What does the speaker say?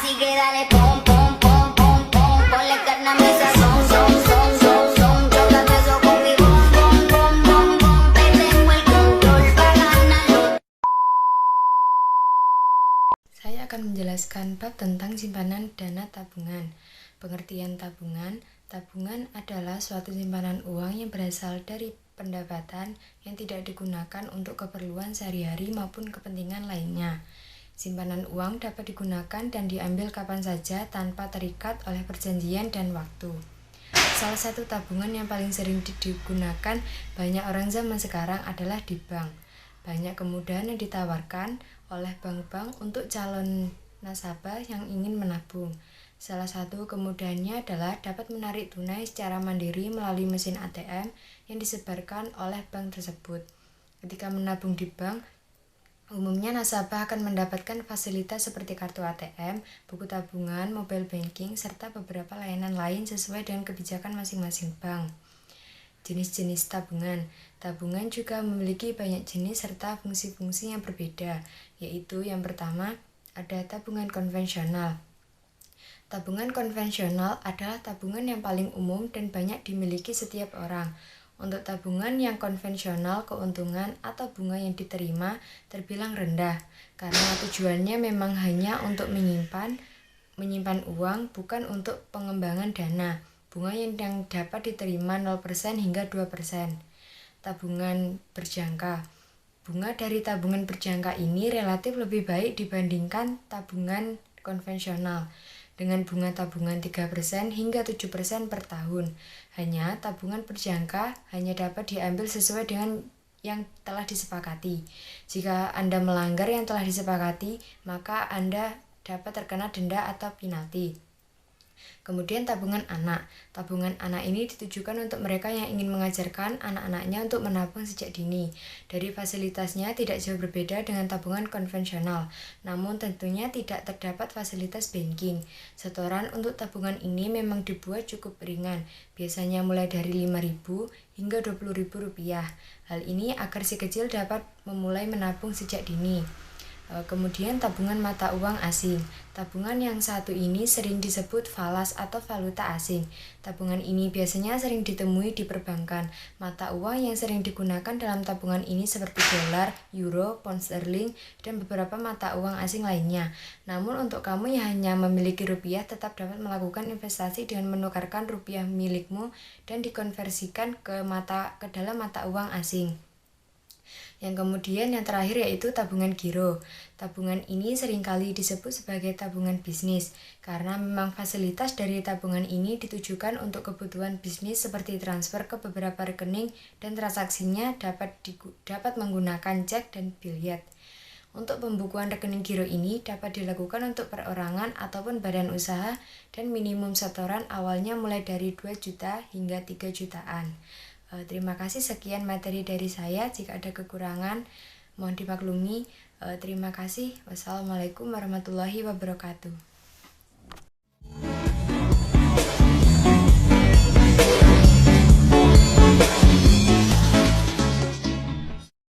Así que dale pom pom pom pom pom, ponle carne a mi sazón, son son son son, chócate eso con mi bom bom bom bom bom, te tengo el control para ganarlo. Saya akan menjelaskan bab tentang simpanan dana tabungan. Pengertian tabungan. Tabungan adalah suatu simpanan uang yang berasal dari pendapatan yang tidak digunakan untuk keperluan sehari-hari maupun kepentingan lainnya. Simpanan uang dapat digunakan dan diambil kapan saja tanpa terikat oleh perjanjian dan waktu. Salah satu tabungan yang paling sering digunakan banyak orang zaman sekarang adalah di bank. Banyak kemudahan yang ditawarkan oleh bank-bank untuk calon nasabah yang ingin menabung. Salah satu kemudahannya adalah dapat menarik tunai secara mandiri melalui mesin ATM yang disebarkan oleh bank tersebut. Ketika menabung di bank, umumnya nasabah akan mendapatkan fasilitas seperti kartu ATM, buku tabungan, mobile banking, serta beberapa layanan lain sesuai dengan kebijakan masing-masing bank. Jenis-jenis tabungan. Tabungan juga memiliki banyak jenis serta fungsi-fungsi yang berbeda, yaitu yang pertama, ada tabungan konvensional. Tabungan konvensional adalah tabungan yang paling umum dan banyak dimiliki setiap orang. Untuk tabungan yang konvensional, keuntungan atau bunga yang diterima terbilang rendah, karena tujuannya memang hanya untuk menyimpan uang, bukan untuk pengembangan dana. Bunga yang dapat diterima 0% hingga 2%. Tabungan berjangka. Bunga dari tabungan berjangka ini relatif lebih baik dibandingkan tabungan konvensional, dengan bunga tabungan 3% hingga 7% per tahun. Hanya tabungan berjangka hanya dapat diambil sesuai dengan yang telah disepakati. Jika Anda melanggar yang telah disepakati, maka Anda dapat terkena denda atau penalti. Kemudian tabungan anak. Tabungan anak ini ditujukan untuk mereka yang ingin mengajarkan anak-anaknya untuk menabung sejak dini. Dari fasilitasnya tidak jauh berbeda dengan tabungan konvensional, namun tentunya tidak terdapat fasilitas banking. Setoran untuk tabungan ini memang dibuat cukup ringan, biasanya mulai dari Rp5.000 hingga Rp20.000. Hal ini agar si kecil dapat memulai menabung sejak dini. Kemudian tabungan mata uang asing. Tabungan yang satu ini sering disebut falas atau valuta asing. Tabungan ini biasanya sering ditemui di perbankan. Mata uang yang sering digunakan dalam tabungan ini seperti dolar, euro, pound sterling, dan beberapa mata uang asing lainnya. Namun untuk kamu yang hanya memiliki rupiah tetap dapat melakukan investasi dengan menukarkan rupiah milikmu dan dikonversikan ke dalam mata uang asing. Yang kemudian yang terakhir yaitu tabungan giro. Tabungan ini seringkali disebut sebagai tabungan bisnis karena memang fasilitas dari tabungan ini ditujukan untuk kebutuhan bisnis seperti transfer ke beberapa rekening dan transaksinya dapat menggunakan cek dan biliet. Untuk pembukuan rekening giro ini dapat dilakukan untuk perorangan ataupun badan usaha dan minimum setoran awalnya mulai dari 2 juta hingga 3 jutaan. Terima kasih, sekian materi dari saya. Jika ada kekurangan mohon dimaklumi. Terima kasih. Wassalamualaikum warahmatullahi wabarakatuh.